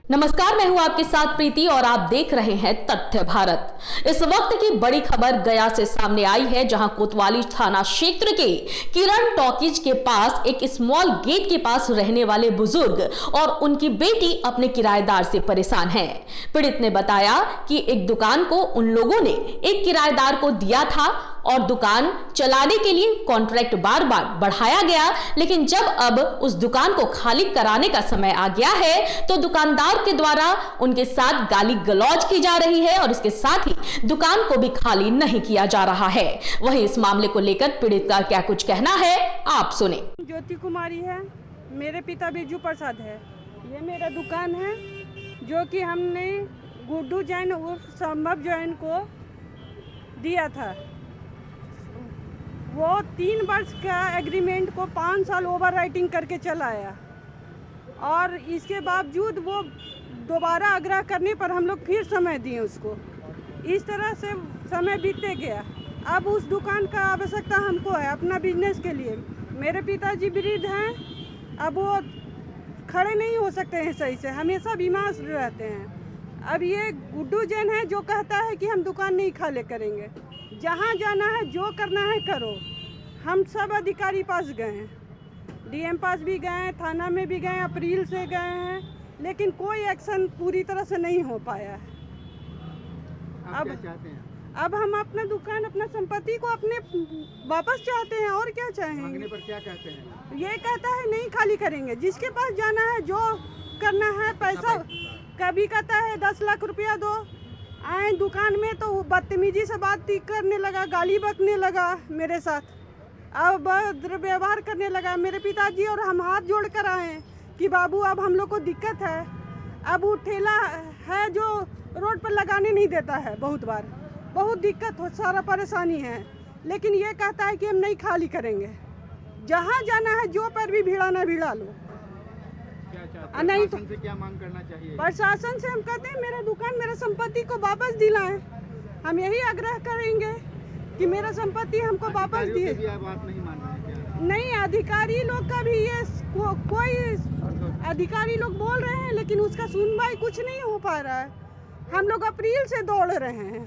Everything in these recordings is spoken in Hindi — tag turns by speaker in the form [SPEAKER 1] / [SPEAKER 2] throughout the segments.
[SPEAKER 1] नमस्कार, मैं हूं आपके साथ प्रीति और आप देख रहे हैं तथ्य भारत। इस वक्त की बड़ी खबर गया से सामने आई है, जहां कोतवाली थाना क्षेत्र के किरण टॉकीज के पास एक स्मॉल गेट के पास रहने वाले बुजुर्ग और उनकी बेटी अपने किराएदार से परेशान हैं। पीड़ित ने बताया कि एक दुकान को उन लोगों ने एक किराएदार को दिया था और दुकान चलाने के लिए कॉन्ट्रैक्ट बार बार बढ़ाया गया, लेकिन जब अब उस दुकान को खाली कराने का समय आ गया है तो दुकानदार के द्वारा उनके साथ गाली गलौज की जा रही है और इसके साथ ही दुकान को भी खाली नहीं किया जा रहा है। वहीं इस मामले को लेकर पीड़ित का क्या कुछ कहना है, आप सुने।
[SPEAKER 2] ज्योति कुमारी है, मेरे पिता बिरजू प्रसाद है। ये मेरा दुकान है जो कि हमने गुड्डू जैन उर्फ संभव जैन को दिया था। वो 3 वर्ष का एग्रीमेंट को 5 साल ओवर राइटिंग करके चलाया और इसके बावजूद वो दोबारा आग्रह करने पर हम लोग फिर समय दिए उसको। इस तरह से समय बीतते गया। अब उस दुकान का आवश्यकता हमको है अपना बिजनेस के लिए। मेरे पिताजी वृद्ध हैं, अब वो खड़े नहीं हो सकते हैं सही से, हमेशा बीमार रहते हैं। अब ये गुड्डू जैन है जो कहता है कि हम दुकान नहीं खाली करेंगे, जहाँ जाना है जो करना है करो। हम सब अधिकारी पास गए हैं, डीएम पास भी गए हैं, थाना में भी गए, अप्रैल से गए हैं, लेकिन कोई एक्शन पूरी तरह से नहीं हो पाया है।
[SPEAKER 3] आप क्या चाहते हैं?
[SPEAKER 2] अब हम अपना दुकान, अपना संपत्ति को अपने वापस चाहते हैं और क्या चाहेंगे।
[SPEAKER 3] मांगने पर क्या कहते हैं?
[SPEAKER 2] ये कहता है नहीं खाली करेंगे, जिसके पास जाना है जो करना है पैसा। कभी कहता है 10 लाख रुपया दो, आए दुकान में तो बदतमीजी से बात करने लगा, गाली बकने लगा मेरे साथ, अब व्यवहार करने लगा। मेरे पिताजी और हम हाथ जोड़ कर आए कि बाबू अब हम लोग को दिक्कत है। अब वो ठेला है जो रोड पर लगाने नहीं देता है, बहुत बार बहुत दिक्कत हो, सारा परेशानी है, लेकिन ये कहता है कि हम नहीं खाली करेंगे। जहाँ जाना है जो पर भी भिड़ाना भिड़ा लो। नहीं तो
[SPEAKER 3] से क्या मांग करना चाहिए?
[SPEAKER 2] प्रशासन से हम कहते हैं मेरा दुकान, मेरा संपत्ति को वापस दिलाएं। हम यही आग्रह करेंगे कि मेरा संपत्ति हमको वापस दिए।
[SPEAKER 3] बात नहीं मान रहे हैं क्या?
[SPEAKER 2] नहीं, अधिकारी लोग का भी ये कोई अधिकारी लोग बोल रहे हैं, लेकिन उसका सुनवाई कुछ नहीं हो पा रहा है। हम लोग अप्रैल से दौड़ रहे हैं,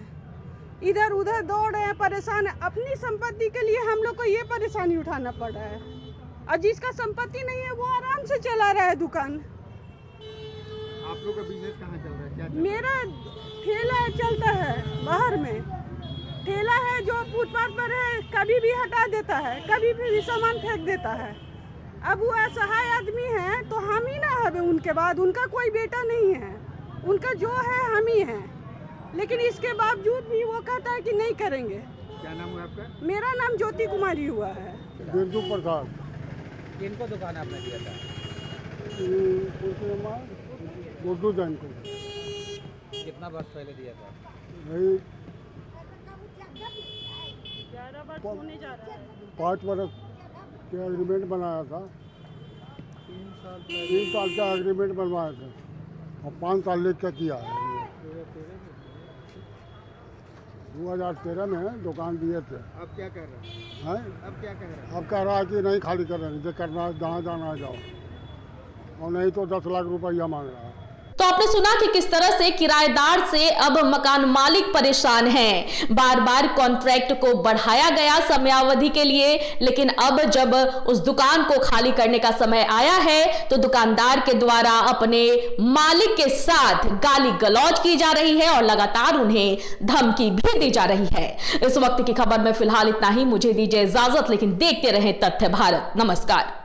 [SPEAKER 2] इधर उधर दौड़ रहे हैं, परेशान है। अपनी संपत्ति के लिए हम लोग को ये परेशानी उठाना पड़ रहा है, और जिसका संपत्ति नहीं है वो आराम से चला रहा है दुकान।
[SPEAKER 3] आप लोग का बिजनेस कहाँ चल रहा है? क्या
[SPEAKER 2] मेरा ठेला चलता है, बाहर में ठेला है जो फुटपाथ पर है, कभी भी हटा देता है, कभी भी सामान फेंक देता है। अब वो असहाय आदमी है तो हम ही ना है उनके बाद, उनका कोई बेटा नहीं है, उनका जो है हम ही हैं, लेकिन इसके बावजूद भी वो कहता है कि नहीं करेंगे।
[SPEAKER 3] क्या नाम है आपका?
[SPEAKER 2] मेरा नाम ज्योति कुमारी हुआ है।
[SPEAKER 4] बिरजू प्रसाद।
[SPEAKER 3] किनको दुकान आपने दिया था?
[SPEAKER 4] गुड्डू जैन को।
[SPEAKER 3] कितना वर्ष पहले दिया था?
[SPEAKER 4] यही
[SPEAKER 2] 11 वर्ष होने जा रहा है।
[SPEAKER 4] 5 वर्ष के एग्रीमेंट बनाया था, 3 साल का एग्रीमेंट बनवाया था और 5 साल लिख के किया है। 2013 में दुकान दिए थे।
[SPEAKER 3] अब क्या कर रहे हैं?
[SPEAKER 4] हैं?
[SPEAKER 3] अब क्या कह रहे हैं?
[SPEAKER 4] अब कह रहा है कि नहीं खाली कर रहे हैं, जो करना है जहाँ जाना है जाओ, और नहीं तो 10 लाख रुपया मांग रहा है।
[SPEAKER 1] तो आपने सुना कि किस तरह से किराएदार से अब मकान मालिक परेशान हैं। बार बार कॉन्ट्रैक्ट को बढ़ाया गया समयावधि के लिए, लेकिन अब जब उस दुकान को खाली करने का समय आया है तो दुकानदार के द्वारा अपने मालिक के साथ गाली गलौज की जा रही है और लगातार उन्हें धमकी भी दी जा रही है। इस वक्त की खबर में फिलहाल इतना ही। मुझे दीजिए इजाजत, लेकिन देखते रहें तथ्य भारत। नमस्कार।